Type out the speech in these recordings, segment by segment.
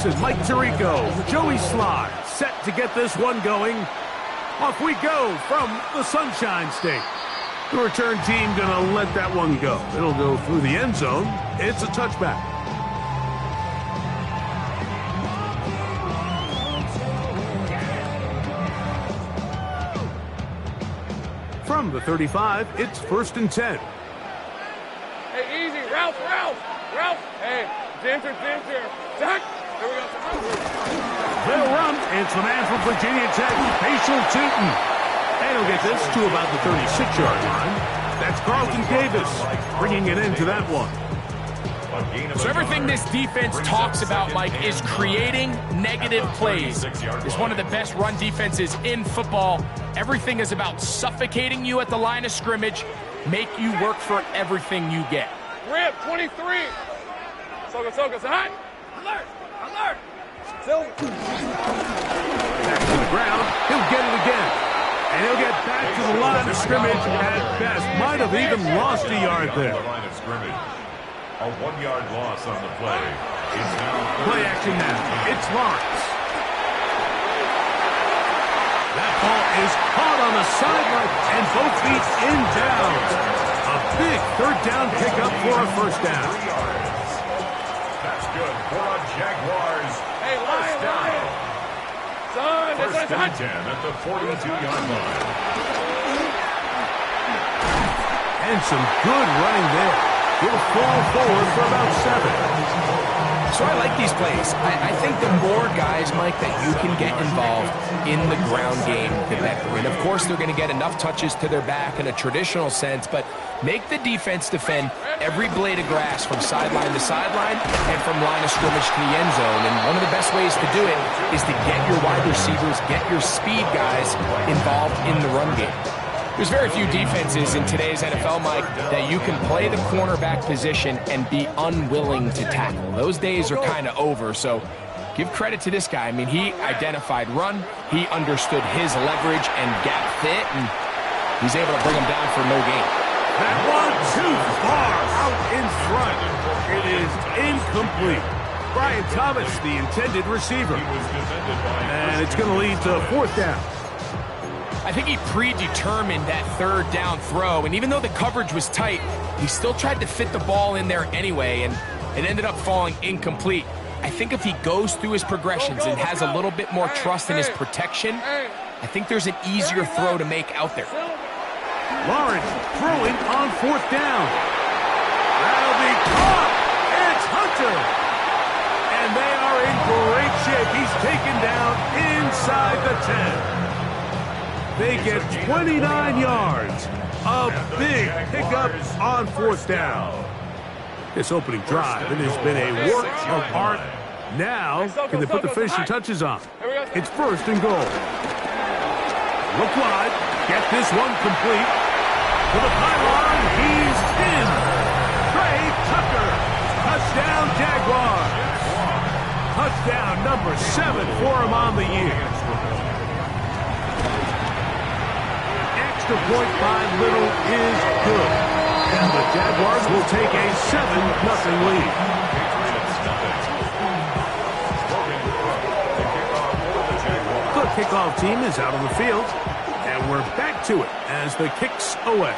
Patriots and Mike Tirico, Joey Sly, set to get this one going. Off we go from the Sunshine State. The return team gonna let that one go. It'll go through the end zone. It's a touchback. From the 35, it's 1st and 10. Hey, easy, Ralph. Hey, Ginger. Zach, here we go. They'll run. It's the man from Virginia Tech, Facial Tootin. And he'll get this to about the 36-yard line. That's Carlton Davis bringing it into that one. So everything this defense talks about, Mike, is creating negative plays. It's one of the best run defenses in football. Everything is about suffocating you at the line of scrimmage, make you work for everything you get. Rip, 23. Soka, hot. Alert. Back to the ground. He'll get it again. And he'll get back to the line of scrimmage at best. Might have even lost a yard there. A 1-yard loss on the play. It's now play action now. It's Lawrence. That ball is caught on the sideline and both feet in down. A big 3rd down pickup for a 1st down. That's good for a Jaguars. Hey, Lion. Son, First and 10 at the 42-yard line. And some good running there. He'll fall forward for about 7. So I like these plays. I think the more guys, Mike, that you can get involved in the ground game, the better. And of course, they're going to get enough touches to their back in a traditional sense, but make the defense defend every blade of grass from sideline to sideline and from line of scrimmage to the end zone. And one of the best ways to do it is to get your wide receivers, get your speed guys involved in the run game. There's very few defenses in today's NFL, Mike, that you can play the cornerback position and be unwilling to tackle. Those days are kind of over, so give credit to this guy. I mean, he identified run, he understood his leverage and gap fit, and he's able to bring him down for no gain. That one too far out in front. It is incomplete. Brian Thomas, the intended receiver. And it's going to lead to 4th down. I think he predetermined that 3rd down throw, and even though the coverage was tight, he still tried to fit the ball in there anyway, and it ended up falling incomplete. I think if he goes through his progressions and has a little bit more trust in his protection, I think there's an easier throw to make out there. Lawrence throwing on 4th down. That'll be caught. It's Hunter. And they are in great shape. He's taken down inside the 10. They get 29 yards. A big pickup on 4th down. This opening drive, it has been a work of art. Now, can they put the finishing touches on? It's 1st and goal. Look wide. Get this one complete. To the pylon, he's in. Trey Tucker. Touchdown, Jaguars. Touchdown number 7 for him on the year. Point by Little is good. And the Jaguars will take a 7-0 lead. The kickoff team is out on the field, and we're back to it as the kick's away.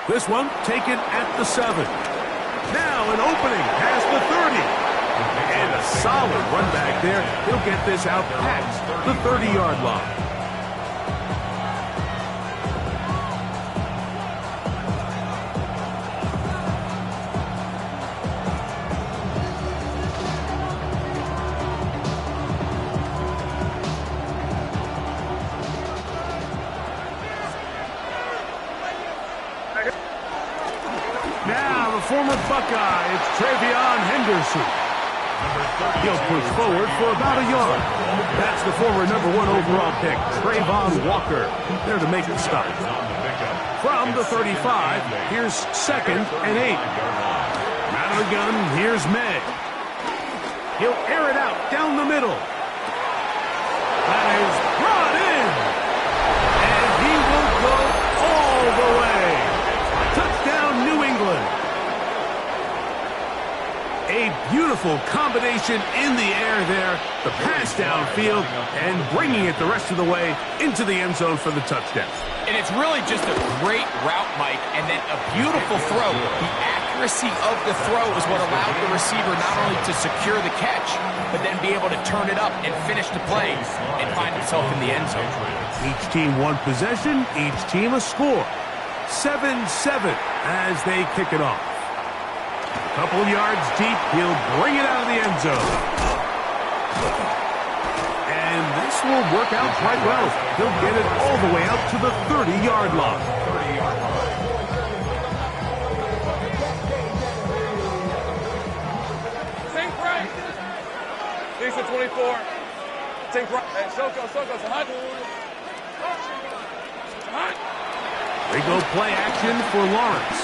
This one taken at the 7. Now an opening past the 30. And a solid run back there. He'll get this out past the 30-yard line. Former Buckeye, it's Travion Henderson. He'll push forward for about a yard. That's the former number 1 overall pick, Trayvon Walker, there to make the stop. From the 35, here's 2nd and 8. Out of the gun, here's May. He'll air it out down the middle. That is brought in. And he will go all the way. Touchdown, New England. A beautiful separation in the air there, the pass downfield, and bringing it the rest of the way into the end zone for the touchdown. And it's really just a great route, Mike, and then a beautiful throw. The accuracy of the throw is what allowed the receiver not only to secure the catch, but then be able to turn it up and finish the play and find himself in the end zone. Each team one possession, each team a score. 7-7 as they kick it off. A couple of yards deep, he'll bring it out of the end zone. And this will work out quite well. He'll get it all the way out to the 30-yard line. Think right. Lisa 24. Think right. Hey, Soko, hot. Hot. They go play action for Lawrence.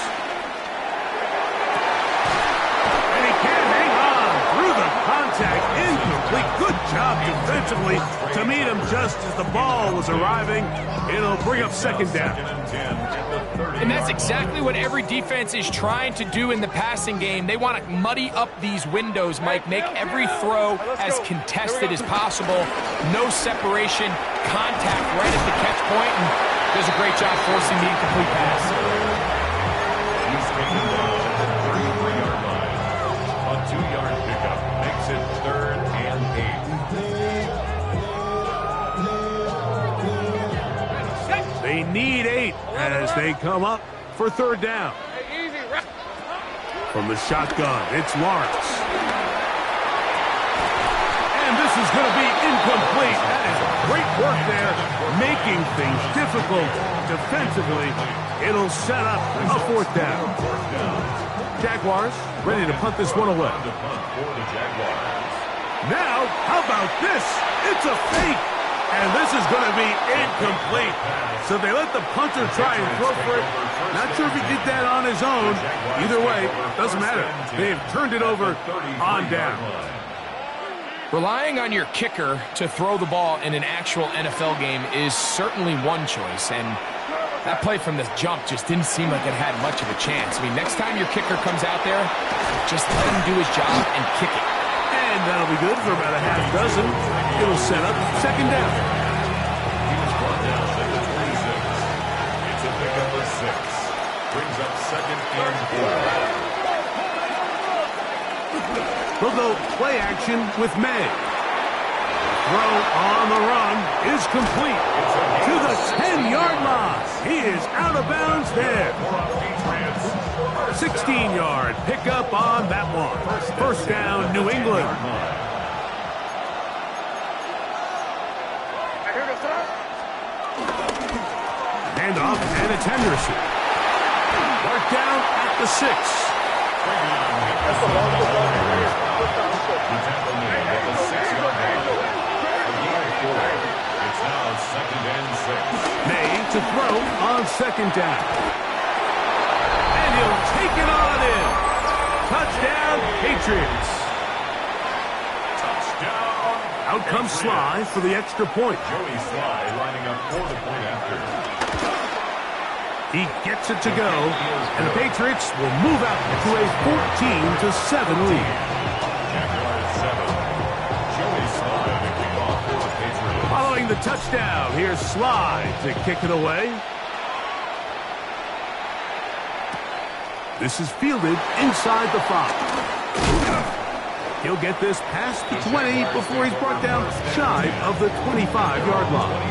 And he can't hang on through the contact. Incomplete. Good job defensively to meet him just as the ball was arriving. It'll bring up second down. And that's exactly what every defense is trying to do in the passing game. They want to muddy up these windows, Mike, make every throw as contested as possible. No separation, contact right at the catch point, and does a great job forcing the incomplete pass. He's taken down at the 33-yard line. A 2-yard pickup makes it 3rd and 8. They need 8 as they come up for third down. Hey, easy. From the shotgun, it's Lawrence. And this is going to be incomplete. That is great work there, making things difficult defensively. It'll set up a fourth down. Jaguars ready to punt this one away. Now, how about this? It's a fake. And this is going to be incomplete. So they let the punter try and throw for it. Not sure if he did that on his own. Either way, doesn't matter. They've turned it over on down. Relying on your kicker to throw the ball in an actual NFL game is certainly one choice, and that play from the jump just didn't seem like it had much of a chance. I mean, next time your kicker comes out there, just let him do his job and kick it. And that'll be good for about a half dozen. It'll set up second down. He was brought down at the 26. It's a pickup of 6. Brings up 2nd and 4. They'll go play action with May. Throw on the run is complete to the 10-yard line. He is out of bounds there. 16-yard pickup on that one. First down, New England. Hand off, and it's Henderson. Mark down at the 6. The tackle made at the 6-yard line. It's now 2nd and 6. May to throw on second down. And he'll take it on in. Touchdown, Patriots. Touchdown. Out comes Sly for the extra point. Joey Sly lining up for the point after. He gets it to go, and the Patriots will move out to a 14-7 lead. Jaguars 7. Joey Sly to kick off for the Patriots. Following the touchdown, here's Sly to kick it away. This is fielded inside the 5. He'll get this past the 20 before he's brought down shy of the 25-yard line.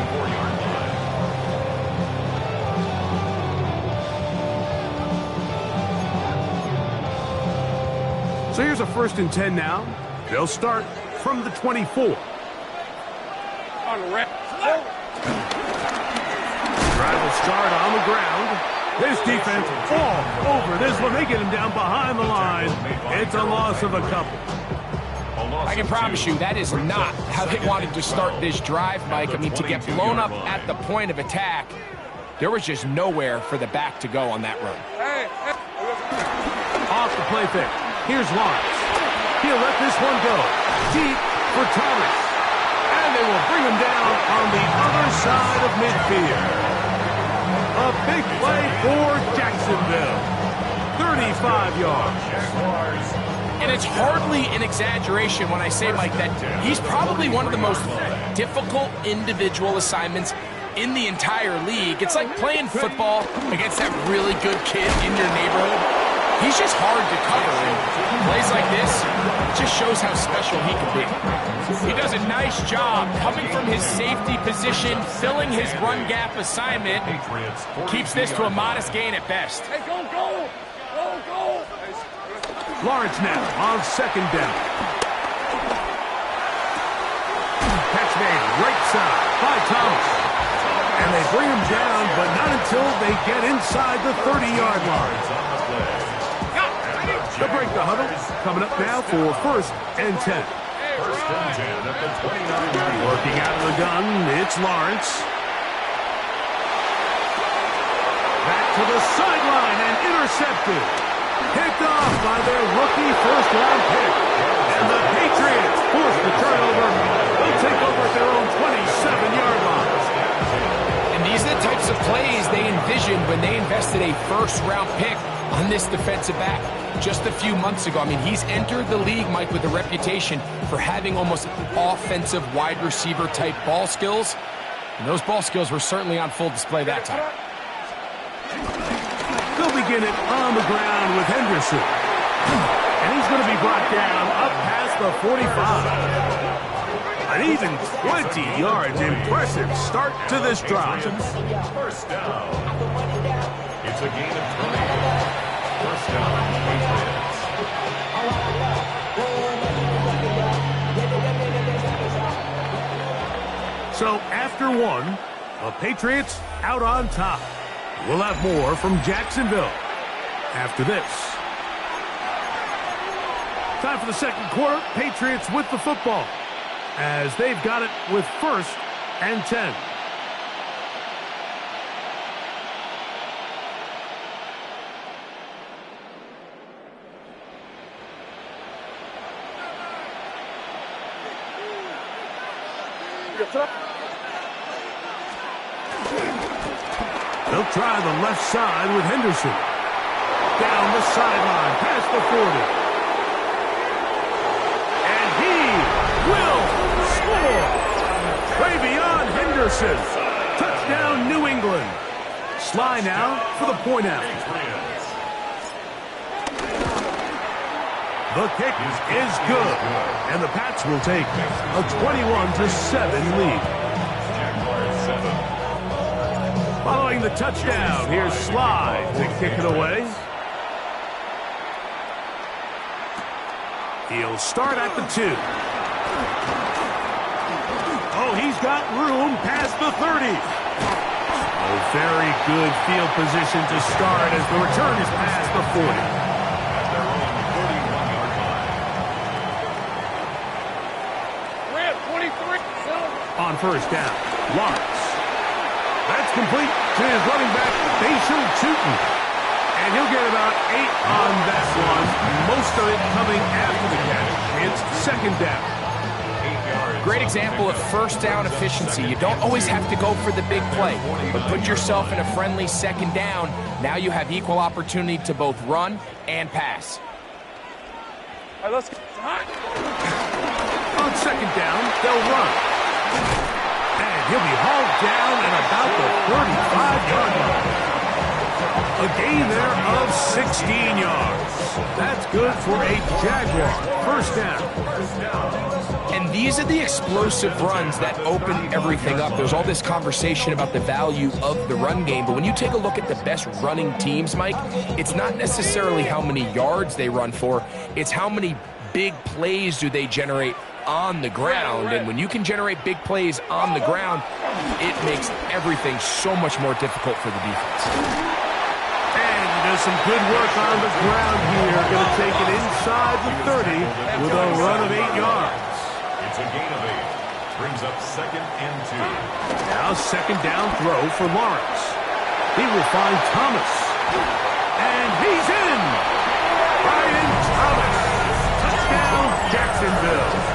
So here's a 1st and 10 now. They'll start from the 24. On the red. Drive will start on the ground. This defense all over this one. They get him down behind the line. It's a loss of a couple. I can promise you that is not how they wanted to start this drive, Mike. I mean, to get blown up at the point of attack, there was just nowhere for the back to go on that run. Hey. Off the play fake. Here's Lawrence. He'll let this one go. Deep for Thomas. And they will bring him down on the other side of midfield. A big play for Jacksonville. 35 yards. Jaguars And it's hardly an exaggeration when I say, Mike, that he's probably one of the most difficult individual assignments in the entire league. It's like playing football against that really good kid in your neighborhood. He's just hard to cover. And plays like this, it just shows how special he can be. He does a nice job coming from his safety position, filling his run gap assignment. Keeps this to a modest gain at best. Hey, go, go! Go, go! Lawrence now on second down. Catch made right side by Thomas. And they bring him down, but not until they get inside the 30-yard line. They'll break the huddle. Coming up now for first and 10. First and 10 at the 29-yard line. Working out of the gun, it's Lawrence. Back to the sideline and intercepted. Picked off by their rookie first-round pick. And the Patriots force the turnover. They'll take over at their own 27-yard line. And these are the types of plays they envisioned when they invested a first-round pick on this defensive back just a few months ago. I mean, he's entered the league, Mike, with a reputation for having almost offensive wide receiver type ball skills. And those ball skills were certainly on full display that time. They'll begin it on the ground with Henderson. And he's going to be brought down up past the 45. An even 20 yards. Impressive start to this drive. First down. It's a gain of 20. First down, Patriots. So after one, the Patriots out on top. We'll have more from Jacksonville after this. Time for the second quarter. Patriots with the football as they've got it with first and 10. They'll try the left side with Henderson. Down the sideline, past the 40. And he will score. Travion Henderson. Touchdown, New England. Sly now for the point out. The kick is good. And the Pats will take a 21-7 lead. Jaguars 7. Following the touchdown, here's Sly to kick it away. He'll start at the 2. Oh, he's got room past the 30. Oh, very good field position to start as the return is past the 40. At their own 31-yard line. Red 23. On first down, Lawrence. That's complete to his running back, Bayshore Tootin. And he'll get about 8 on that one. Most of it coming after the catch. It's second down. 8 yards. Great example of first down efficiency. You don't always have to go for the big play, but put yourself in a friendly second down. Now you have equal opportunity to both run and pass. All right, let's get On second down, they'll run. And he'll be hauled down at about the 35-yard line. A gain there of 16 yards. That's good for a Jaguar. First down. And these are the explosive runs that open everything up. There's all this conversation about the value of the run game, but when you take a look at the best running teams, Mike, it's not necessarily how many yards they run for, it's how many big plays do they generate on the ground. And when you can generate big plays on the ground, it makes everything so much more difficult for the defense. And he does some good work on the ground here. Going to take it inside the 30 with a run of 8 yards. It's a gain of 8. Brings up second and 2. Now second down throw for Lawrence. He will find Thomas. And he's in. Brian Thomas. Touchdown, Jacksonville.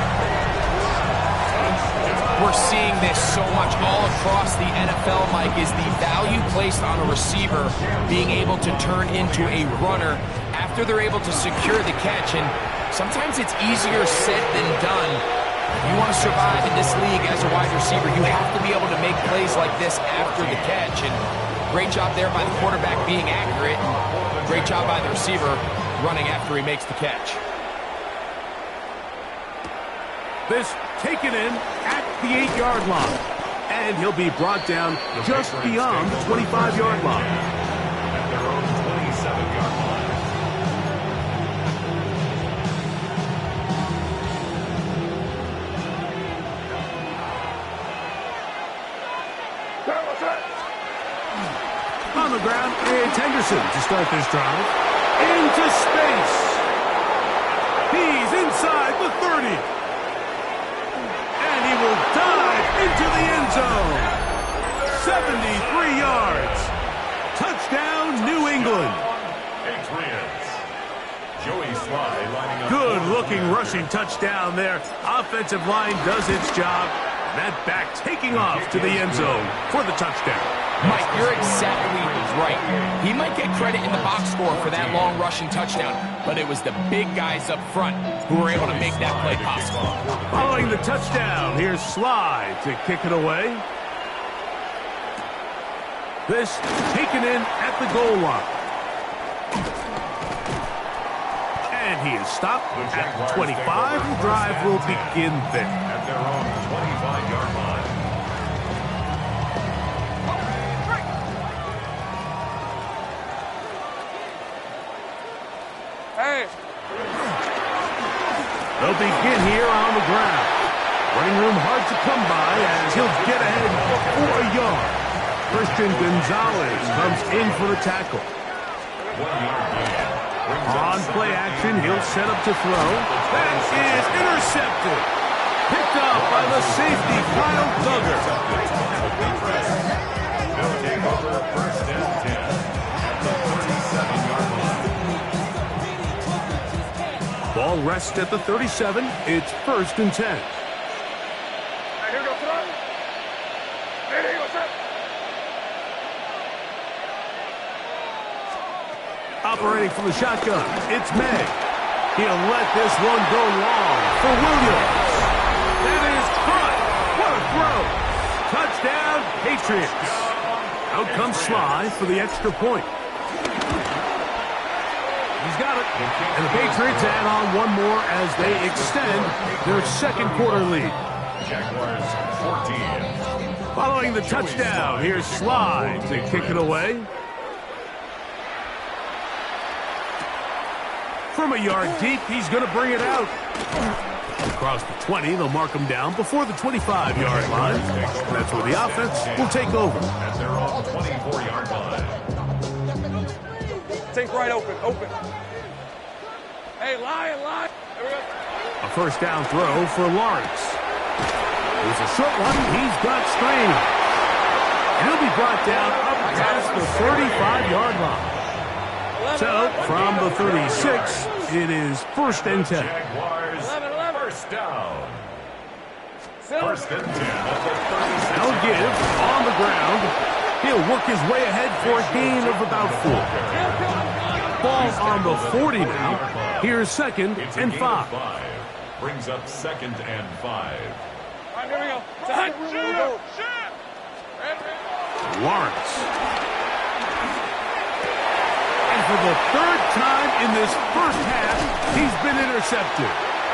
We're seeing this so much all across the NFL, Mike, is the value placed on a receiver being able to turn into a runner after they're able to secure the catch. And sometimes it's easier said than done. If you want to survive in this league as a wide receiver, you have to be able to make plays like this after the catch. And great job there by the quarterback being accurate. And great job by the receiver running after he makes the catch. This taken in at the 8-yard line. And he'll be brought down just beyond the 25-yard line. At their own 27-yard line. On the ground, it's Henderson to start this drive. Into space. He's inside the 30. And he will dive into the end zone. 73 yards. Touchdown, New England. Patriots. Joey Sly lining up. Good-looking rushing touchdown there. Offensive line does its job. That back taking off to the end zone for the touchdown. Mike, you're exactly right. He might get credit in the box score for that long rushing touchdown, but it was the big guys up front who were able to make that play possible. Following the touchdown, here's Sly to kick it away. This taken in at the goal line. And he is stopped at the 25. The drive will begin there. At their own 25-yard line. Hey. They'll begin here on the ground. Running room hard to come by as he'll get ahead for a yard. Christian Gonzalez comes in for the tackle. 1-yard gain. On play action, he'll set up to throw. That is intercepted. Picked up by the safety, Kyle Duggar. They'll take over first and 10 at the 37-yard line. Ball rests at the 37. It's first and 10. Hey, here goes front. Hey, what's up? Operating from the shotgun, it's May. He'll let this one go long for Williams. That is caught. What a throw. Touchdown, Patriots. Out comes Sly for the extra point. He's got it. And the Patriots add on one more as they extend their second quarter lead. Jaguars 14. Following the touchdown, here's Sly to kick it away. From a yard deep, he's going to bring it out. Across the 20, they'll mark him down before the 25-yard line. That's where the offense will take over. At their own 24-yard line. Take right open. Hey, lie. There we go. A first down throw for Lawrence. Here's a short one. He's got strain. And he'll be brought down up past the 35-yard line. So, from the 36, it is first and 10. Jaguars 11. first down. Sit. First and 10 at the 37. Now give on the ground. He'll work his way ahead for a gain of about 4. Ball on the 40 now. Here's second It's a and gain 5. of 5. Brings up second and 5. All right, here we go. Set. Lawrence. And for the third time in this first half, he's been intercepted.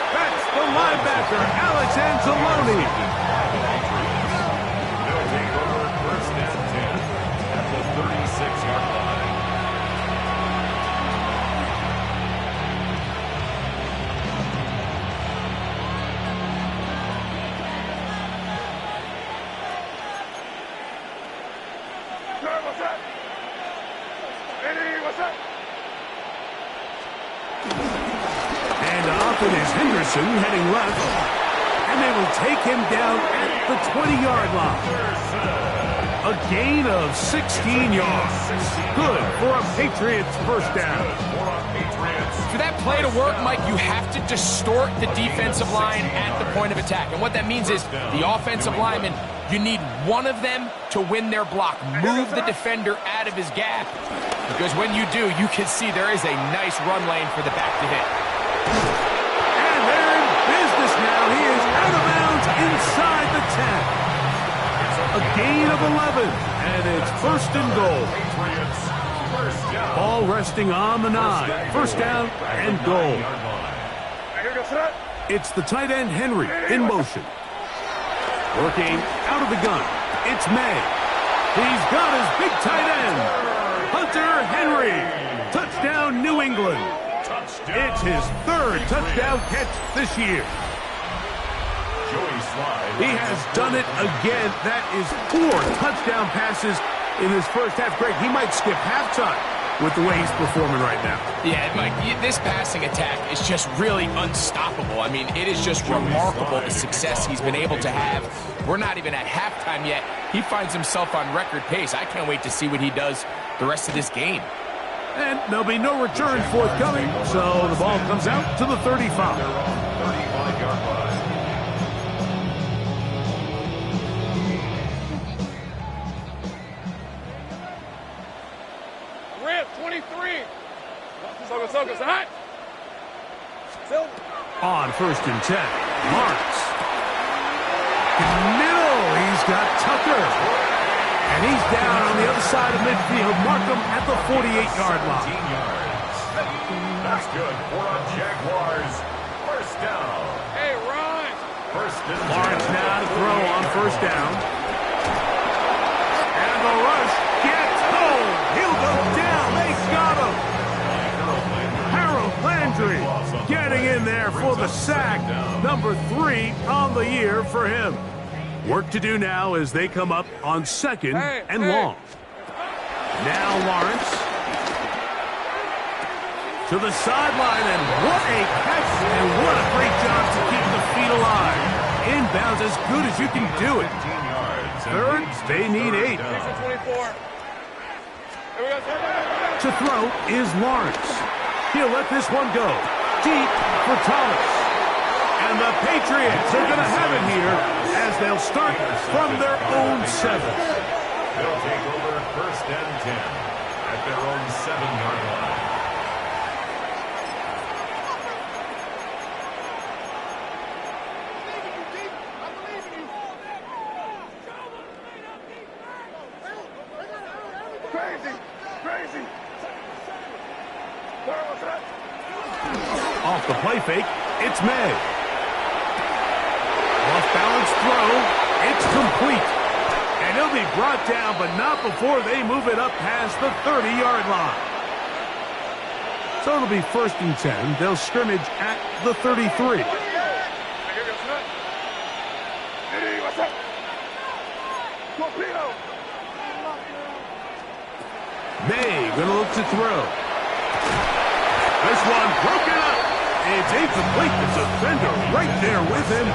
That's the linebacker, Alex Anzalone. They'll take over first and 10 at the 36-yard line. And up it is Henderson heading left. And they will take him down at the 20-yard line. A gain of 16 yards. Good for a Patriots first down. For that play to work, Mike, you have to distort the defensive line at the point of attack. And what that means is the offensive lineman, you need one of them to win their block. Move the defender out of his gap. Because when you do, you can see there is a nice run lane for the back to hit. gain of 11, and it's first and goal. Patriots, first down. Ball resting on the 9. First down and goal. It's the tight end, Henry, in motion. Working out of the gun. It's May. He's got his big tight end, Hunter Henry. Touchdown, New England. It's his 3rd touchdown catch this year. He has done it again. That is 4 touchdown passes in his first half. Greg, he might skip halftime with the way he's performing right now. Yeah, Mike, this passing attack is just really unstoppable. I mean, it is just remarkable the success he's been able to have. We're not even at halftime yet. He finds himself on record pace. I can't wait to see what he does the rest of this game. And there'll be no return forthcoming, so the ball comes out to the 35. 35-yard line. Rip, 23. Soka, hot. On first and 10, Lawrence. Middle, he's got Tucker. And he's down on the other side of midfield. Mark him at the 48-yard line. 15 yards. That's good for a Jaguars. First down. Hey, Ron. First and 10. Lawrence now to throw on first down. And the rush gets home. He'll go down. They got him. Harold Landry getting in there for the sack. Number 3 on the year for him. Work to do now as they come up on 2nd and long. Now Lawrence to the sideline, and what a catch, and what a great job to keep the feet alive. Inbounds as good as you can do it. 3rd, they need 8. 24. Here we go. To throw is Lawrence. He'll let this one go. Deep for Thomas. And the Patriots are going to have it here as they'll start from their own 7. They'll take over first and 10 at their own 7-yard line. Crazy. Off the play fake, it's May. Off-balance throw, it's complete. And he'll be brought down, but not before they move it up past the 30-yard line. So it'll be first and 10. They'll scrimmage at the 33. May gonna look to throw. This one broken up. It's incomplete. The defender right there with him.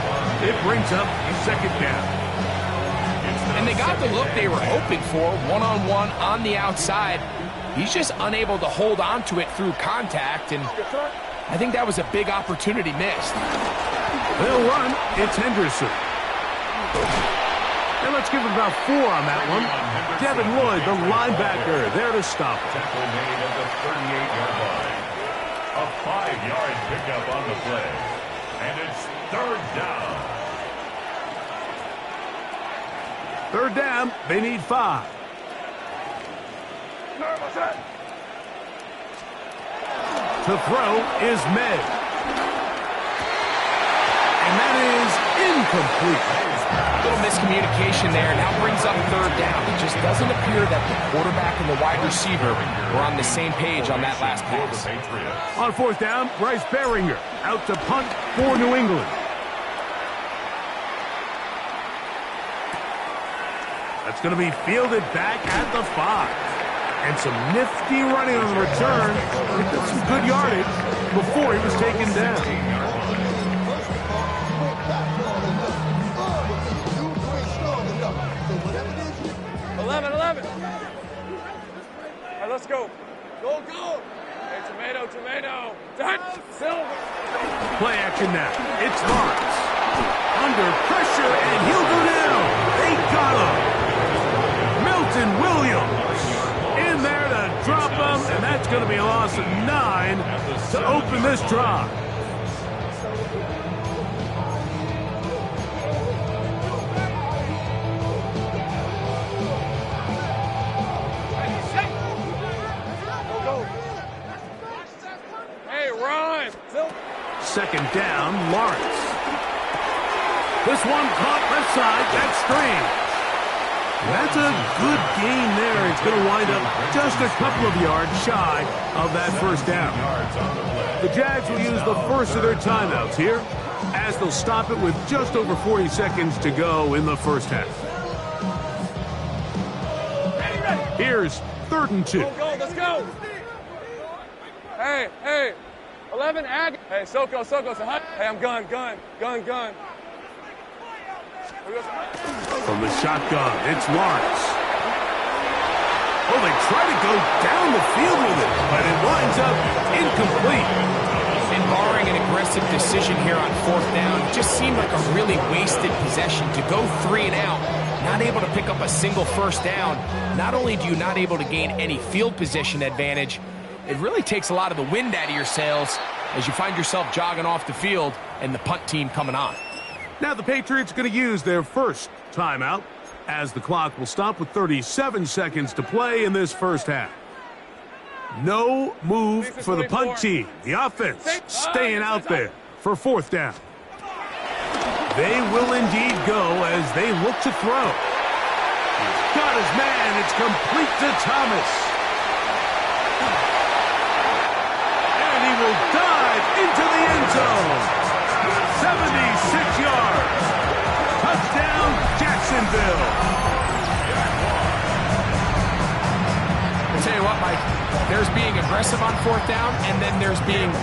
It brings up 2nd down. And they got the look they were hoping for, one-on-one on the outside. He's just unable to hold on to it through contact, and I think that was a big opportunity missed. They'll run. It's Henderson. And let's give it about 4 on that one. Devin Lloyd, the linebacker, there to stop it. Tackle made at the 38-yard line. A 5-yard pickup on the play. And it's 3rd down. 3rd down, they need 5. To throw is May. And that is incomplete. A little miscommunication there. Now brings up 3rd down. It just doesn't appear that the quarterback and the wide receiver were on the same page on that last pass. On 4th down, Bryce Beringer out to punt for New England. That's going to be fielded back at the 5. And some nifty running on the return. Picked up some good yardage before he was taken down. 11. All right, let's go. Go. Hey, tomato. Done. Silver. Play action now. It's Lawrence. Under pressure, and he'll go down. They got him. Milton Williams in there to drop him, and that's going to be a loss of 9 to open this drive. second down, Lawrence. This one caught left side. That's three. That's a good gain there. It's going to wind up just a couple of yards shy of that first down. The Jags will use the first of their timeouts here, as they'll stop it with just over 40 seconds to go in the first half. Here's 3rd and 2. Go, let's go. Hey, 11, Ag. Hey, Soko, hey, I'm gun. From the shotgun, it's Lawrence. Oh, they try to go down the field with it, but it winds up incomplete. And barring an aggressive decision here on 4th down, it just seemed like a really wasted possession to go 3 and out, not able to pick up a single first down. Not only do you not able to gain any field position advantage, it really takes a lot of the wind out of your sails as you find yourself jogging off the field and the punt team coming on. Now the Patriots are going to use their first timeout, as the clock will stop with 37 seconds to play in this first half. No move for the punt team. The offense staying out there for 4th down. They will indeed go as they look to throw. He's got his man. It's complete to Thomas. And he will dive into the end zone. 76 yards. Touchdown, Jacksonville. I'll tell you what, Mike, there's being aggressive on 4th down, and then there's being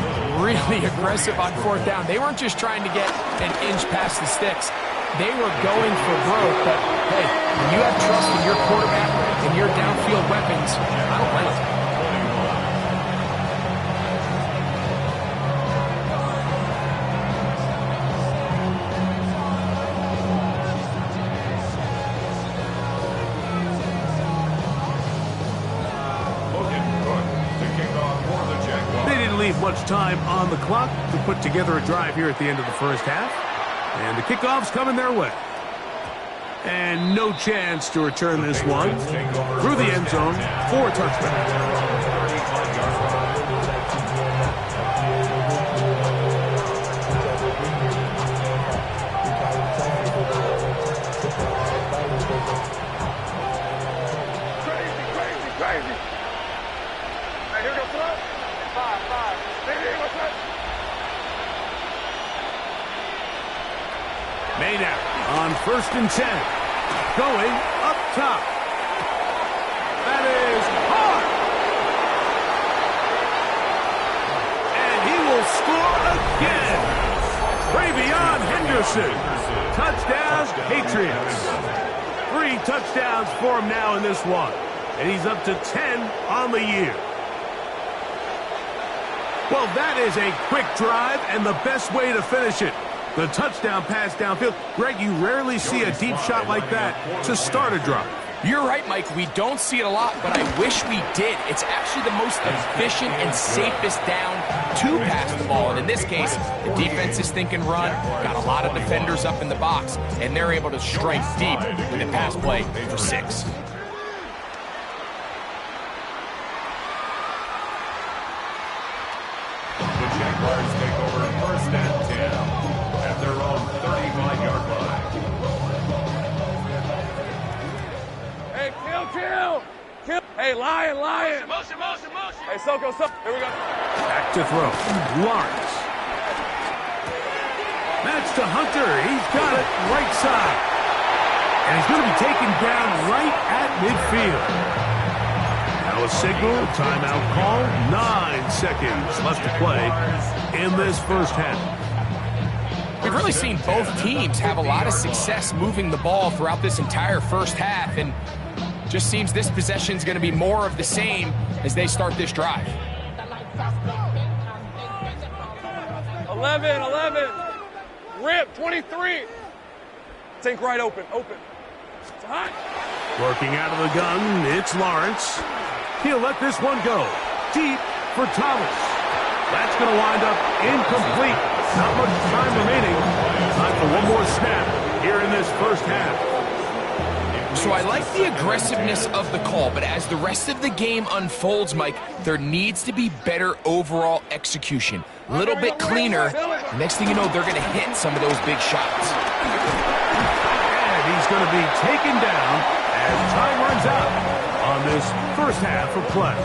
really aggressive on 4th down. They weren't just trying to get an inch past the sticks. They were going for broke, but hey, when you have trust in your quarterback and your downfield weapons, I don't blame it. Much time on the clock to put together a drive here at the end of the first half. And the kickoff's coming their way. And no chance to return this one through the end zone for a touchdown. Crazy. Hey, here goes throw. 5. What's that? Maynard on 1st and 10. Going up top. That is hard. And he will score again. Travion Henderson. Touchdown, Patriots. 3 touchdowns for him now in this one. And he's up to 10 on the year. Well, that is a quick drive and the best way to finish it. The touchdown pass downfield. Greg, you rarely see a deep shot like that to start a drive. You're right, Mike. We don't see it a lot, but I wish we did. It's actually the most efficient and safest down to pass the ball. And in this case, the defense is thinking run, got a lot of defenders up in the box, and they're able to strike deep with a pass play for 6. Jaguars take over 1st and 10 at their own 35-yard line. Hey, kill. Hey, lion. Motion. Hey, Soko. Here we go. Back to throw. Lawrence. That's to Hunter. He's got it right side. And he's going to be taken down right at midfield. Now a signal, timeout call, 9 seconds left to play in this first half. We've really seen both teams have a lot of success moving the ball throughout this entire first half, and just seems this possession is going to be more of the same as they start this drive. 11. Rip, 23. Think right open. It's hot. Working out of the gun, it's Lawrence. He'll let this one go. Deep for Thomas. That's going to wind up incomplete. Not much time remaining. Time for one more snap here in this first half. So I like the aggressiveness of the call, but as the rest of the game unfolds, Mike, there needs to be better overall execution. A little bit cleaner. Next thing you know, they're going to hit some of those big shots. And he's going to be taken down as time runs out on this first half of play.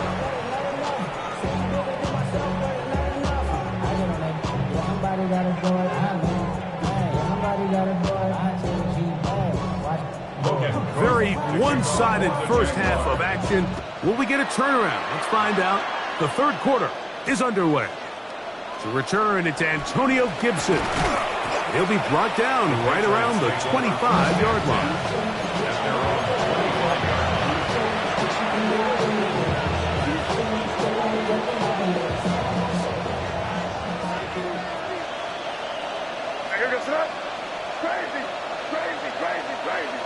Very one-sided first half of action. Will we get a turnaround? Let's find out. The third quarter is underway. To return, it's Antonio Gibson. He'll be brought down right around the 25-yard line. Here goes it. Crazy, crazy, crazy, crazy.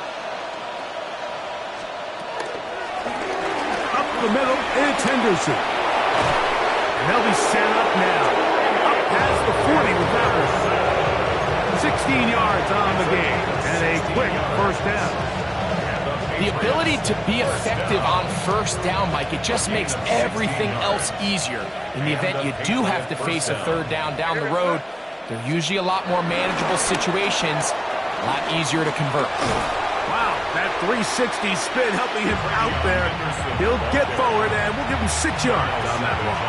Up the middle, it's Henderson. And they'll be set up now. Up past the 40 with that one. 16 yards on the game. And a quick first down. The ability to be effective on first down, Mike, it just makes everything else easier. In the event you do have to face a third down the road, they're usually a lot more manageable situations, a lot easier to convert. Wow, that 360 spin helping him out there. He'll get forward, and we'll give him 6 yards on that one.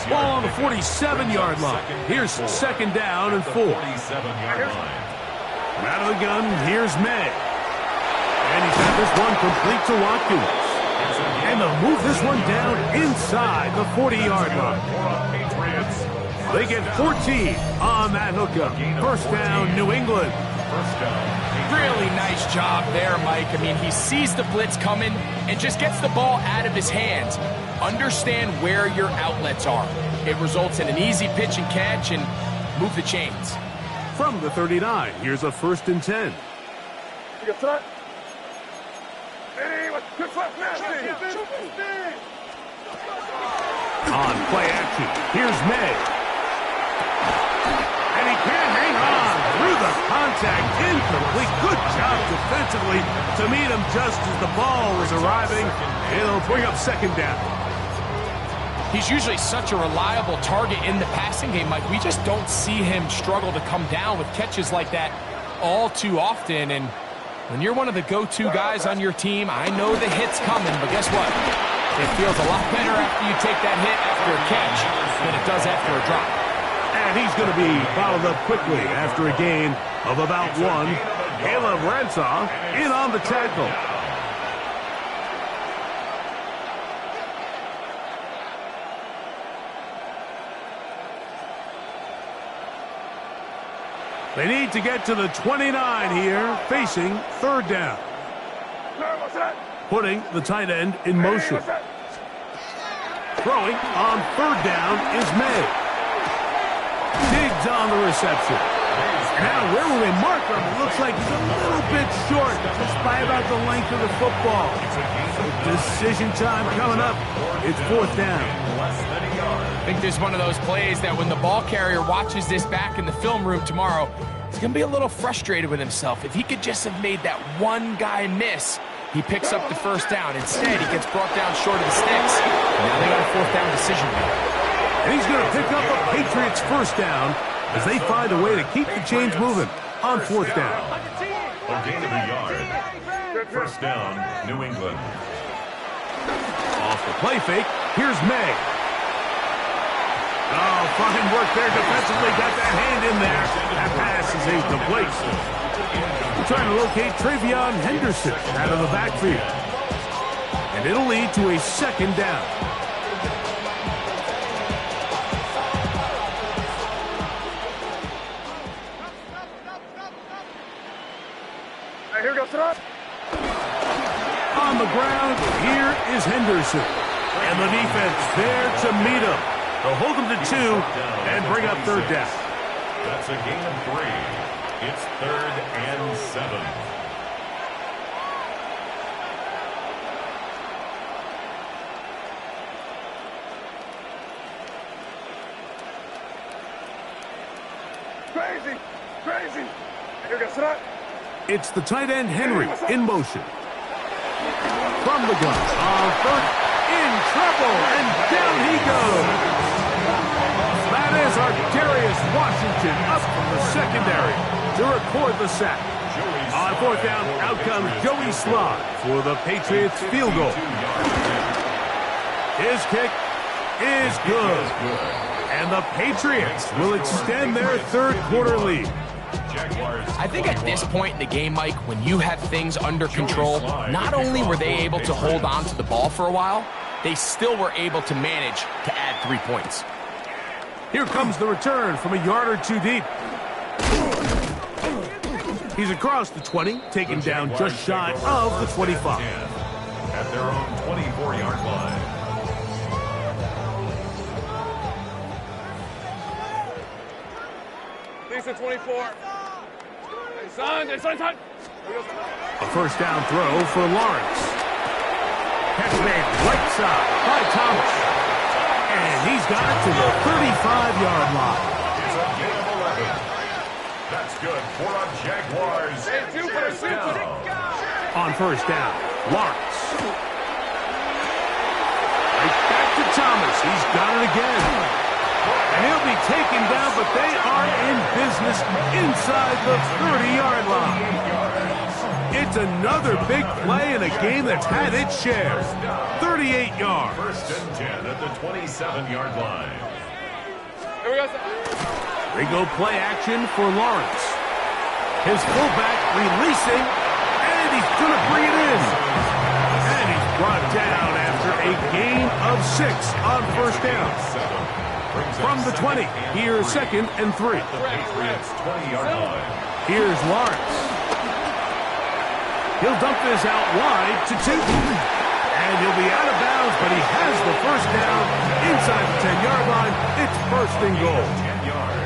Ball on the 47-yard line. Here's second down and 4. Out of the gun, here's May. And he's got this one complete to Watkins. And they'll move this one down inside the 40-yard line. They get 14 on that hookup. First down, New England. Really nice job there, Mike. I mean, he sees the blitz coming and just gets the ball out of his hands. Understand where your outlets are. It results in an easy pitch and catch and move the chains. From the 39, here's a 1st and 10. You got that? Hey, good flat nasty. On play action, here's May. And he can't hang on through the contact. Incomplete. Good job defensively to meet him just as the ball was arriving. It'll bring up second down. He's usually such a reliable target in the passing game, Mike. We just don't see him struggle to come down with catches like that all too often. And when you're one of the go-to guys on your team, I know the hit's coming, but guess what? It feels a lot better after you take that hit after a catch than it does after a drop. And he's going to be bottled up quickly after a gain of about 1. Caleb Ransaw in on the tackle. They need to get to the 29 here, facing third down. Putting the tight end in motion. Throwing on third down is May. Diggs on the reception. Now, where will they mark him? It looks like he's a little bit short, just by about the length of the football. Decision time coming up. It's fourth down. I think there's one of those plays that when the ball carrier watches this back in the film room tomorrow, he's going to be a little frustrated with himself. If he could just have made that one guy miss, he picks up the first down. Instead, he gets brought down short of the sticks. And now they got a fourth down decision maker. And he's going to pick up a Patriots first down as they find a way to keep the chains moving on fourth down. A gain of a yard. First down, New England. Off the play fake, here's May. Oh, fine work there defensively. Got that hand in there. That pass is incomplete. We're trying to locate Travion Henderson out of the backfield. And it'll lead to a second down. Here goes it up. On the ground, here is Henderson. And the defense there to meet him. They'll hold him to 2 and bring up third down. That's a gain of 3. It's 3rd and 7. Crazy, crazy. Here goes it up. It's the tight end, Henry, in motion. From the gun, on first, in trouble, and down he goes. That is Darius Washington up from the secondary to record the sack. On fourth down, out comes Joey Slye for the Patriots field goal. His kick is good. And the Patriots will extend their third quarter lead. I think at this point in the game, Mike, when you have things under control, not only were they able to hold on to the ball for a while, they still were able to manage to add 3 points. Here comes the return from a yard or two deep. He's across the 20, taken down just shy of the 25. At their own 24-yard line. Lisa 24. Hey, son. A first down throw for Lawrence. Catch made right side by Thomas. And he's got it to the 35-yard line. It's a gain of 11. That's good for a Jaguars. On first down, Lawrence. Right back to Thomas. He's got it again. And he'll be taken down, but they are in business inside the 30-yard line. It's another big play in a game that's had its share. 38 yards. First and 10 at the 27-yard line. Here we go. They go play action for Lawrence. His fullback releasing, and he's going to bring it in. And he's brought down after a gain of 6 on first down. From the 20, here's second and 3. The Patriots 20-yard line. Here's Lawrence. He'll dump this out wide to 2. And he'll be out of bounds, but he has the first down inside the 10-yard line. It's first and goal. 10 yards.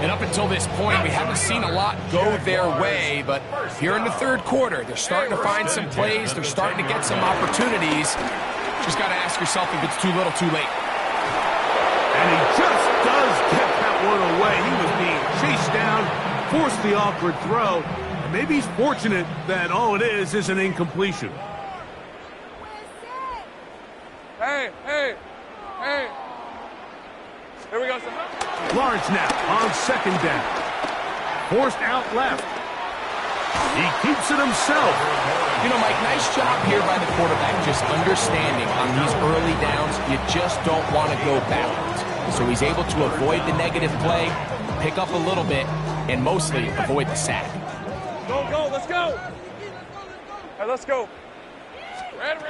And up until this point, we haven't seen a lot go their way, but here in the third quarter, they're starting to find some plays. They're starting to get some opportunities. Just got to ask yourself if it's too little, too late. And he just does get that one away. He was being chased down, forced the awkward throw. And maybe he's fortunate that all it is an incompletion. Hey. Here we go, son. Lawrence now on second down. Forced out left. He keeps it himself. You know, Mike, nice job here by the quarterback, just understanding on these early downs, you just don't want to go backwards. So he's able to avoid the negative play, pick up a little bit, and mostly avoid the sack. Go, let's go. Hey, let's go. Red.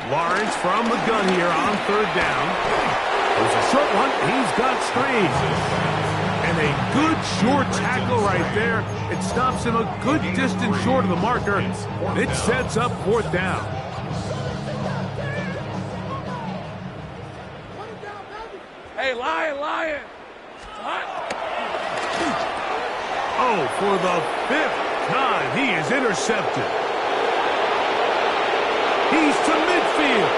Lawrence from the gun here on third down. There's a short one. He's got Strange. And a good short tackle right there. It stops him a good distance short of the marker. It sets up fourth down. Hey, Lion. Oh, for the 5th time, he is intercepted. He's to midfield.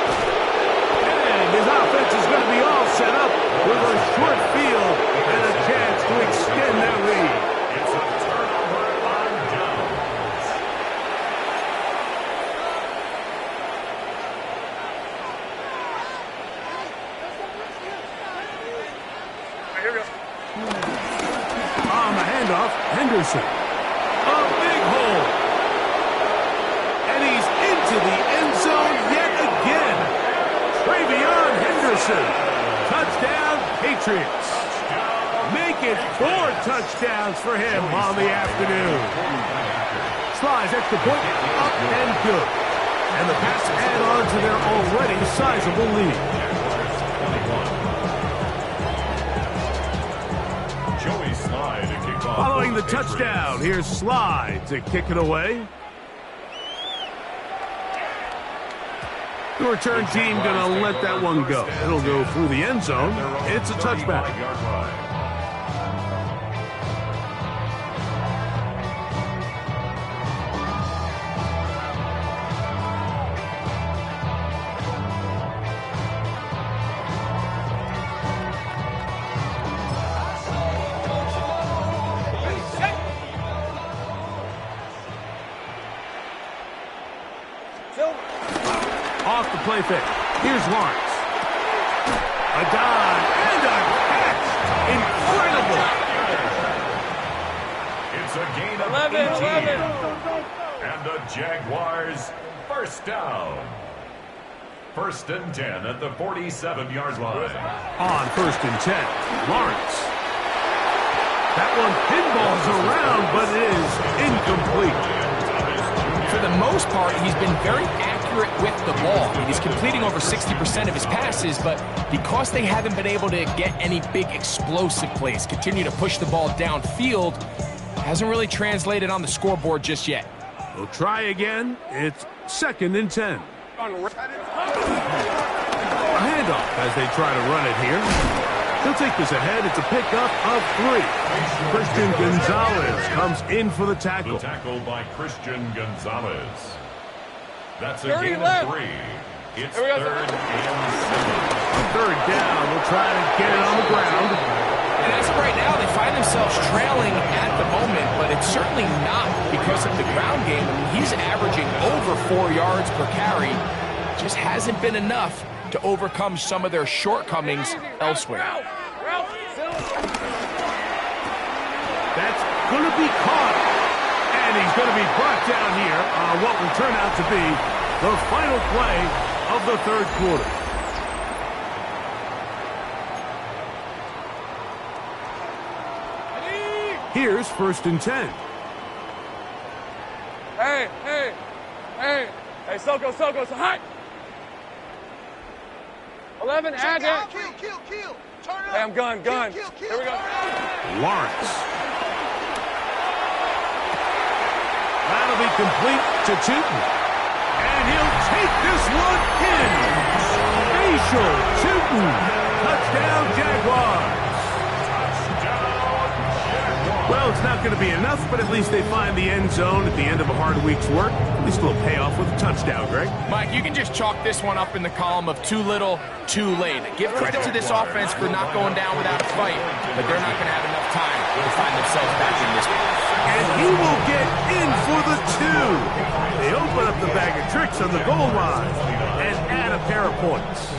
And his offense is going to be all set up with a short field and a chance to extend their lead. It's a turnover on downs. Here we go. On the handoff, Henderson. A big hole. And he's into the end zone yet again. Travion Henderson. Touchdown, Patriots. Make it 4 touchdowns for him on the afternoon. Slye's extra point, up and good. And the Pats add on to their already sizable lead. Joey Slye to kick off. Following the touchdown, here's Slye to kick it away. The return team going to let that one go. It'll go through the end zone. It's a touchback. Off the play fake. Here's Lawrence. A dive and a catch. Incredible. It's a gain of 18. And the Jaguars first down. 1st and 10 at the 47-yard line. On 1st and 10, Lawrence. That one pinballs around, but it is incomplete. For the most part, he's been very accurate with the ball. He's completing over 60% of his passes, but because they haven't been able to get any big explosive plays, continue to push the ball downfield, hasn't really translated on the scoreboard just yet. We'll try again. It's 2nd and 10. A handoff as they try to run it here. He'll take this ahead. It's a pickup of 3. Christian Gonzalez comes in for the tackle. The tackle by Christian Gonzalez. That's a gain of 3. It's 3rd and 7. 3rd down. We'll try to get it on the ground. And as of right now, they find themselves trailing at the moment, but it's certainly not because of the ground game. I mean, he's averaging over 4 yards per carry. Just hasn't been enough to overcome some of their shortcomings elsewhere. That's going to be caught. And he's going to be brought down here on what will turn out to be the final play of the 3rd quarter. Here's 1st and 10. Hey, Soko, so hot. 11, add that. Kill. Turn it Hey, up. I'm gun. Kill. Here we go. Lawrence. That'll be complete to Tootin. And he'll take this one in. Facial Tootin. Touchdown, Jaguars. Well, it's not going to be enough, but at least they find the end zone at the end of a hard week's work. At least a little payoff with a touchdown, Greg. Mike, you can just chalk this one up in the column of too little, too late. Give credit to this offense for not going down without a fight, but they're not going to have enough time to find themselves back in this one. And he will get in for the 2. They open up the bag of tricks on the goal line and add a pair of points.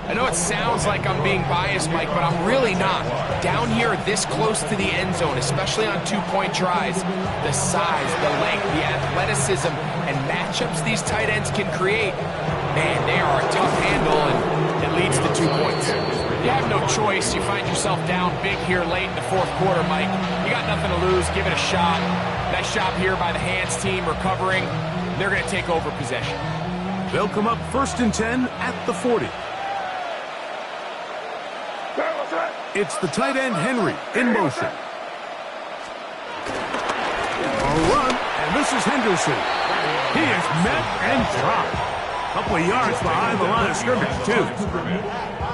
I know it sounds like I'm being biased, Mike, but I'm really not. Down here this close to the end zone, especially on 2-point tries, the size, the length, the athleticism, and matchups these tight ends can create, man, they are a tough handle, and it leads to 2 points. You have no choice. You find yourself down big here late in the 4th quarter, Mike. You got nothing to lose. Give it a shot. Nice job here by the hands team recovering. They're going to take over possession. They'll come up 1st and 10 at the 40. It's the tight end, Henry, in motion. A run, and this is Henderson. He is met and dropped. A couple of yards behind the line of scrimmage, too.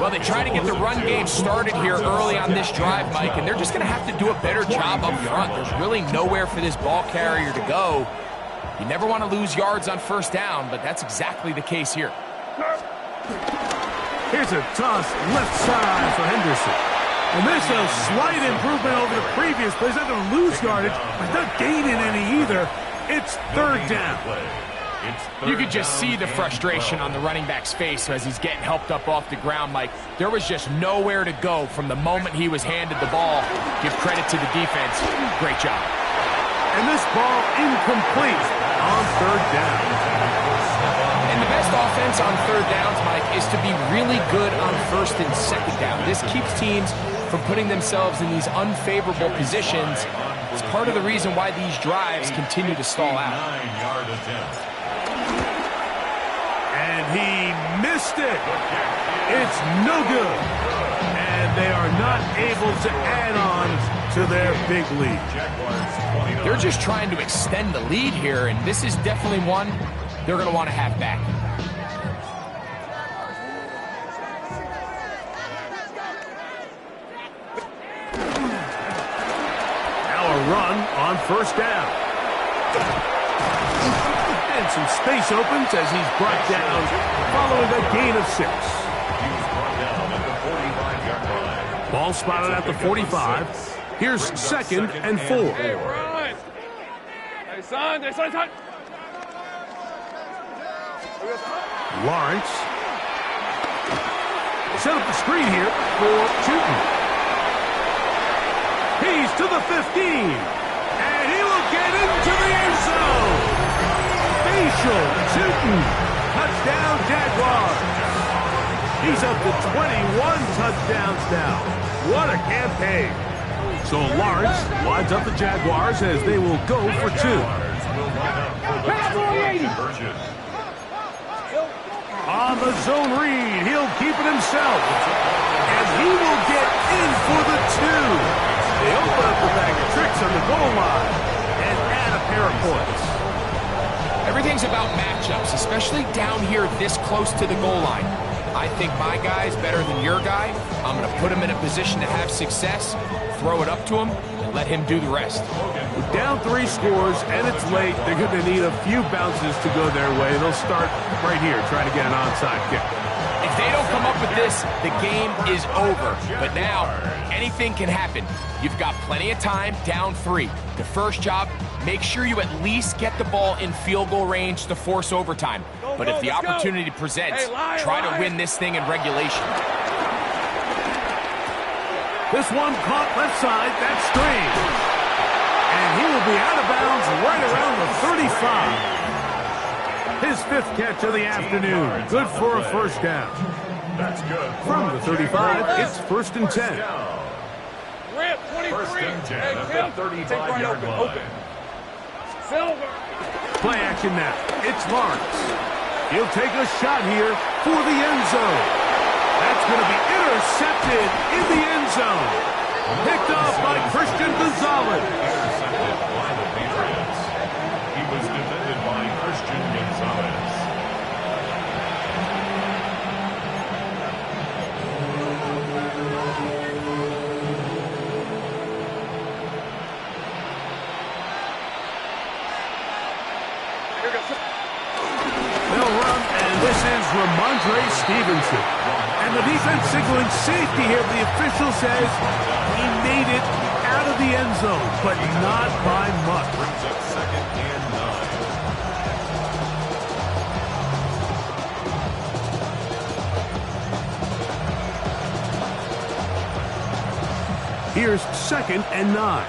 Well, they try to get the run game started here early on this drive, Mike, and they're just going to have to do a better job up front. There's really nowhere for this ball carrier to go. You never want to lose yards on 1st down, but that's exactly the case here. Here's a toss left side for Henderson. And this is a slight improvement over the previous play. He's not going to lose yardage, but he's not gaining any either. It's 3rd down. You could just see the frustration on the running back's face as he's getting helped up off the ground, Mike. There was just nowhere to go from the moment he was handed the ball. Give credit to the defense. Great job. And this ball incomplete on 3rd down. And the best offense on 3rd downs, Mike, is to be really good on 1st and 2nd down. This keeps teams from putting themselves in these unfavorable positions. It's part of the reason why these drives continue to stall out. 9-yard attempt. And he missed it. It's no good. And they are not able to add on to their big lead. They're just trying to extend the lead here, and this is definitely one they're going to want to have back. Now a run on 1st down. And some space opens as he's brought down following a gain of 6. Ball spotted at the 45. Here's 2nd and 4. Hey, run! Hey, son! Lawrence. Set up the screen here for Chutin. He's to the 15. And he will get into the end zone. Facial Chutin. Touchdown, Jaguars. He's up to 21 touchdowns now. What a campaign. So Lawrence lines up the Jaguars as they will go for 2. On the zone read, he'll keep it himself. And he will get in for the 2. They open up the bag of tricks on the goal line and add a pair of points. Everything's about matchups, especially down here this close to the goal line. I think my guy's better than your guy. I'm going to put him in a position to have success, throw it up to him, and let him do the rest. With down 3 scores and it's late, they're going to need a few bounces to go their way. They'll start right here, trying to get an onside kick. If they don't come up with this, the game is over. But now, anything can happen. You've got plenty of time, down 3. The first job, make sure you at least get the ball in field goal range to force overtime. But if the opportunity presents, try to win this thing in regulation. This one caught left side, that's strange. And he will be out of bounds right around the 35. His 5th catch of the afternoon. Good for a first down. That's good. From the 35, it's 1st and 10. Rip, 23. First and 10 at the 35-yard line. Silver. Play action now. It's Lawrence. He'll take a shot here for the end zone. That's going to be intercepted in the end zone. Picked off by Christian Gonzalez. Intercepted by the Patriots. He was defended by Christian Gonzalez. They'll run, and this is Ramondre Stevenson. And the defense signaling safety here. The official says he made it out of the end zone, but not by much. Brings up 2nd and 9. Here's 2nd and 9.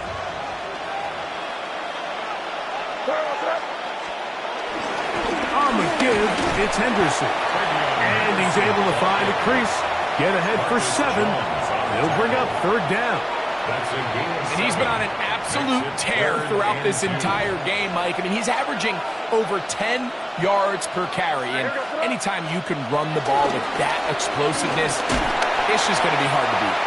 On the give, it's Henderson. And he's able to find a crease. Get ahead for 7. He'll bring up 3rd down. And he's been on an absolute tear throughout this entire game, Mike. I mean, he's averaging over 10 yards per carry. And anytime you can run the ball with that explosiveness, it's just going to be hard to beat.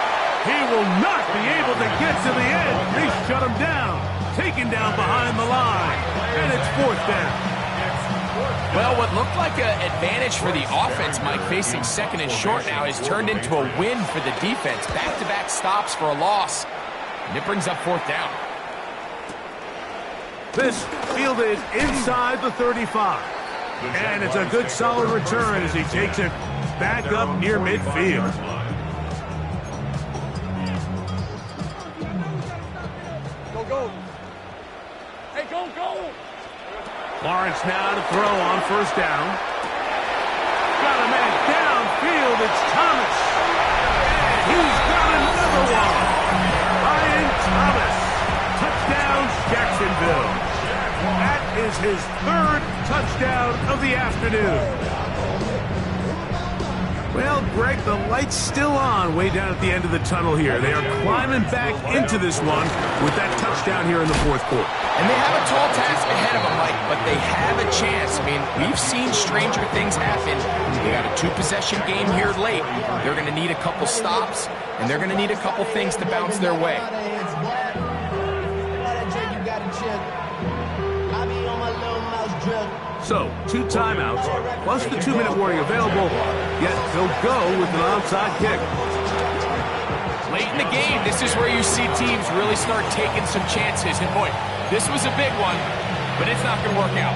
He will not be able to get to the end. They shut him down. Taken down behind the line. And it's 4th down. Well, what looked like an advantage for the offense, Mike, facing 2nd and short now, has turned into a win for the defense. Back-to-back stops for a loss. And it brings up 4th down. This fielded inside the 35. And it's a good solid return as he takes it back up near midfield. Go. Hey, go. Lawrence now to throw on 1st down. Got a man downfield. It's Thomas. And he's got another one. Ryan Thomas. Touchdown, Jacksonville. That is his 3rd touchdown of the afternoon. Well, Greg, the light's still on way down at the end of the tunnel here. They are climbing back into this one with that touchdown here in the 4th quarter. And they have a tall task ahead of them, Mike, but they have a chance. I mean, we've seen stranger things happen. They got a 2-possession game here late. They're going to need a couple stops, and they're going to need a couple things to bounce their way. So, 2 timeouts, plus the 2-minute warning available, yet they'll go with an onside kick. Late in the game, this is where you see teams really start taking some chances. And boy, this was a big one, but it's not going to work out.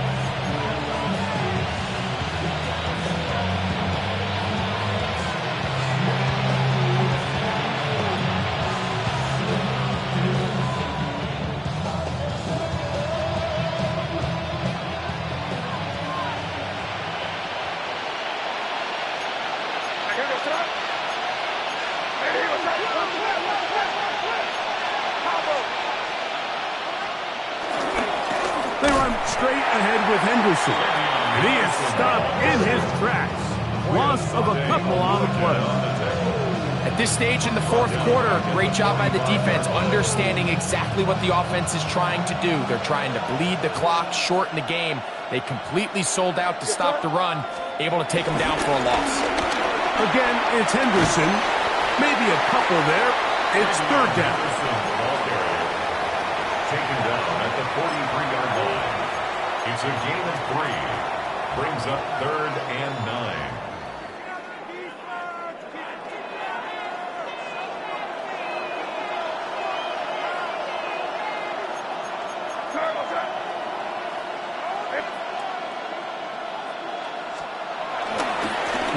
They run straight ahead with Henderson. And he is stopped in his tracks. Loss of a couple on the play. At this stage in the fourth quarter, great job by the defense, understanding exactly what the offense is trying to do. They're trying to bleed the clock, shorten the game. They completely sold out to stop the run, able to take them down for a loss. Again, it's Henderson. Maybe a couple there. It's third down. Taken down at the 43-yard line. It's a gain of 3. Brings up 3rd and 9.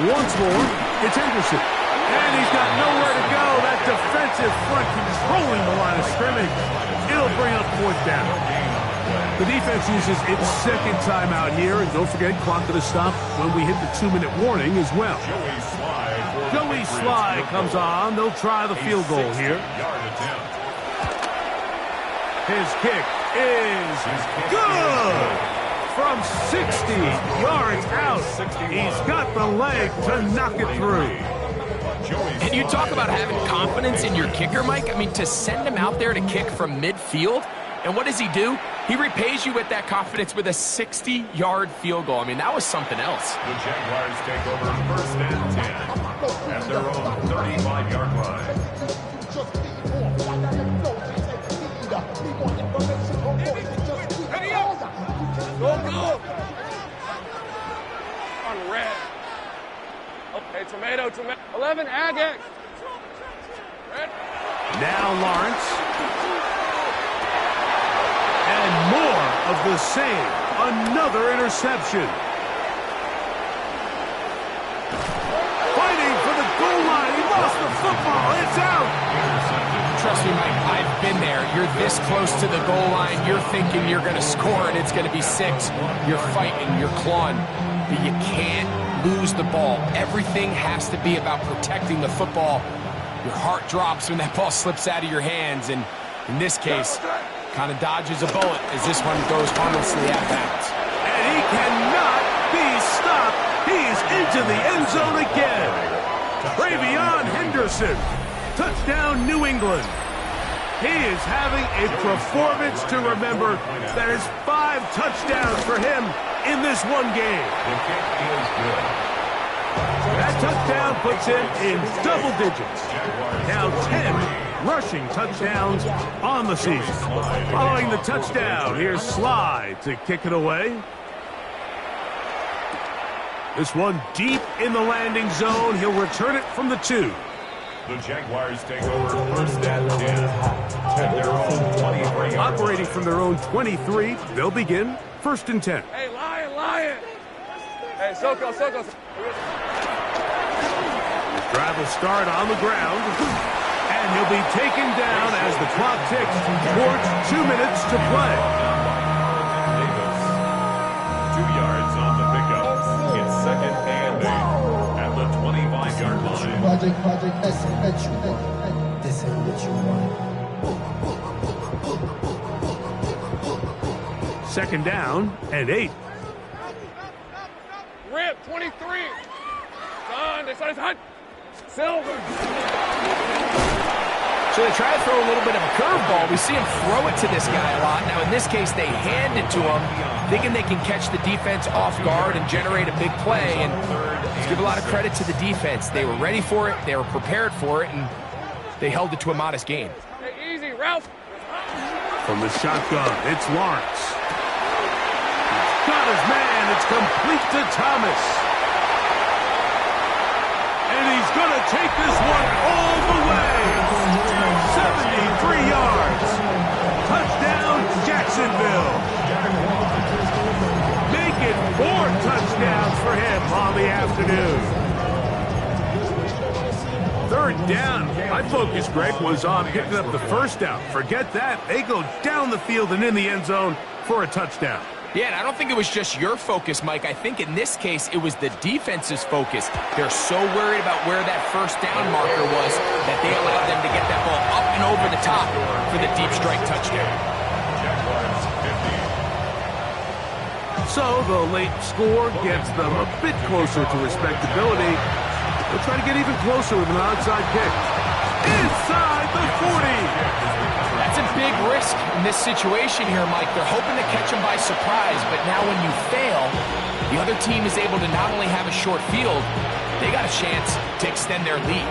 Once more, it's Henderson. And he's got nowhere to go. That defensive front controlling the line of scrimmage. It'll bring up 4th down. The defense uses its second timeout here. And don't forget, clock to the stop when we hit the 2-minute warning as well. Joey Sly comes on. They'll try the field goal here. His kick is good. From 60 yards out, he's got the leg to knock it through. And you talk about having confidence in your kicker, Mike. I mean, to send him out there to kick from midfield, and what does he do? He repays you with that confidence with a 60-yard field goal. I mean, that was something else. The Jaguars take over 1st and 10 at their own 35-yard line. Go, go! On red. Okay, tomato. 11, Agate. Red. Now Lawrence. And more of the same. Another interception. Fighting for the goal line. He lost the football. It's out. Trust me, Mike, I've been there. You're this close to the goal line. You're thinking you're going to score and it's going to be 6. You're fighting, you're clawing, but you can't lose the ball. Everything has to be about protecting the football. Your heart drops when that ball slips out of your hands, and in this case, kind of dodges a bullet as this one goes harmlessly out of bounds. And he cannot be stopped. He's into the end zone again. Travion Henderson. Touchdown, New England. He is having a performance to remember. That is 5 touchdowns for him in this one game. The kick is good. That touchdown puts him in double digits. Now 10 rushing touchdowns on the season. Following the touchdown, here's Sly to kick it away. This one deep in the landing zone. He'll return it from the 2. The Jaguars take over 1st and 10 at their own 23. Operating from their own 23, they'll begin 1st and 10. Hey, Lion. Hey, Soko. His drive will start on the ground, and he'll be taken down as the clock ticks towards 2 minutes to play. 2 yards on the pickup. It's 2nd and 8 at the 25-yard line. Project S, this ain't what you want. 2nd down and 8. Rip, 23. Son. Silver. So they try to throw a little bit of a curveball. We see him throw it to this guy a lot. Now, in this case, they hand it to him, thinking they can catch the defense off guard and generate a big play. And let's give a lot of credit to the defense. They were ready for it, they were prepared for it, and they held it to a modest gain. Hey, easy, Ralph. From the shotgun, it's Lawrence. He's got his man. It's complete to Thomas. And he's going to take this one all the way. 73 yards. Touchdown, Jacksonville. Make it 4 touchdowns for him on the afternoon. 3rd down. My focus, Greg, was on picking up the 1st down. Forget that. They go down the field and in the end zone for a touchdown. Yeah, and I don't think it was just your focus, Mike. I think in this case, it was the defense's focus. They're so worried about where that 1st down marker was that they allowed them to get that ball up and over the top for the deep strike touchdown. Jaguars 50. So the late score gets them a bit closer to respectability. They'll try to get even closer with an onside kick. Inside the 40. That's a big risk in this situation here, Mike. They're hoping to catch him by surprise, but now when you fail, the other team is able to not only have a short field, they got a chance to extend their lead.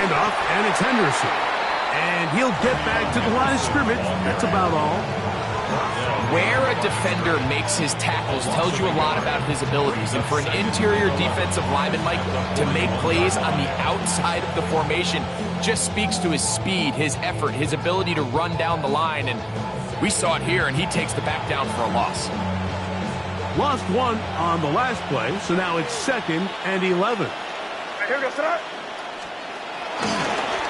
Handoff, and it's Henderson. And he'll get back to the line of scrimmage. That's about all. Where a defender makes his tackles tells you a lot about his abilities. And for an interior defensive lineman, Mike, to make plays on the outside of the formation just speaks to his speed, his effort, his ability to run down the line. And we saw it here, and he takes the back down for a loss. Lost one on the last play, so now it's 2nd and 11. Here we go, sit up.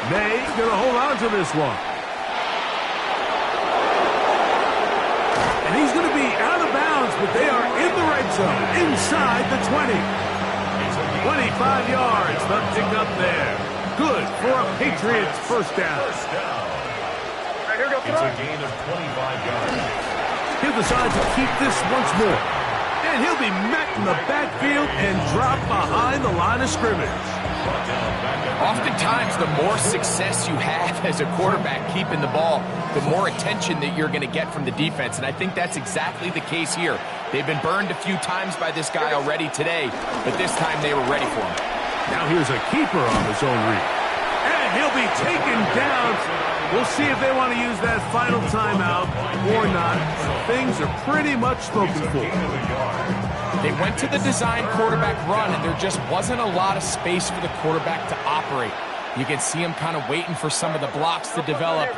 They gonna hold on to this one. And he's gonna be out of bounds, but they are in the red zone, inside the 20. 25 yards, the pickup there. Good for a Patriots first down. Here we go, It's a gain of 25 yards. He'll decide to keep this once more. And he'll be met in the backfield and dropped behind the line of scrimmage. Oftentimes, the more success you have as a quarterback keeping the ball, the more attention that you're going to get from the defense. And I think that's exactly the case here. They've been burned a few times by this guy already today, but this time they were ready for him. Now here's a keeper on his own read. And he'll be taken down. We'll see if they want to use that final timeout or not. Things are pretty much spoken for. They went to the design quarterback run, and there just wasn't a lot of space for the quarterback to operate. You can see him kind of waiting for some of the blocks to develop.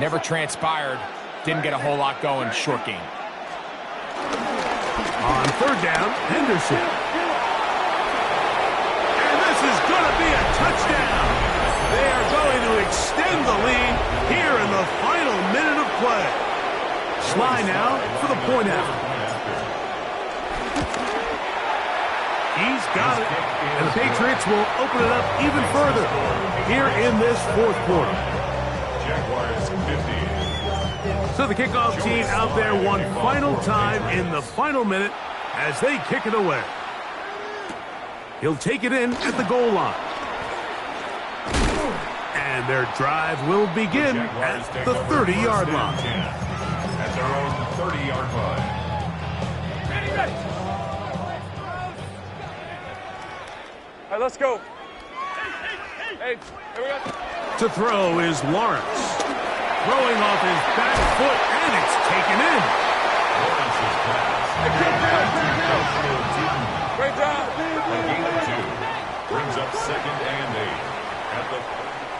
Never transpired. Didn't get a whole lot going. Short game. On 3rd down, Henderson. And this is going to be a touchdown. They are going to extend the lead here in the final minute of play. Sly now for the point out. He's got it. And the Patriots will open it up even further here in this 4th quarter. Jaguars 50. So the kickoff team out there one final time in the final minute as they kick it away. He'll take it in at the goal line. And their drive will begin at the 30-yard line. At their own 30-yard line. All right, let's go. Hey, here we go. To throw is Lawrence. Throwing off his back foot, and it's taken in. Lawrence's pass. Great job. A gain of 2. Brings up 2nd and 8. At the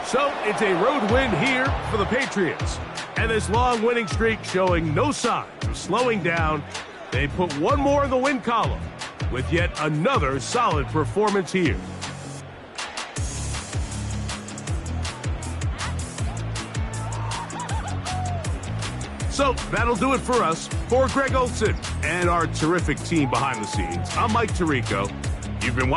So it's a road win here for the Patriots. And this long winning streak showing no signs of slowing down. They put one more in the win column with yet another solid performance here. So that'll do it for us. For Greg Olson and our terrific team behind the scenes, I'm Mike Tirico. You've been watching.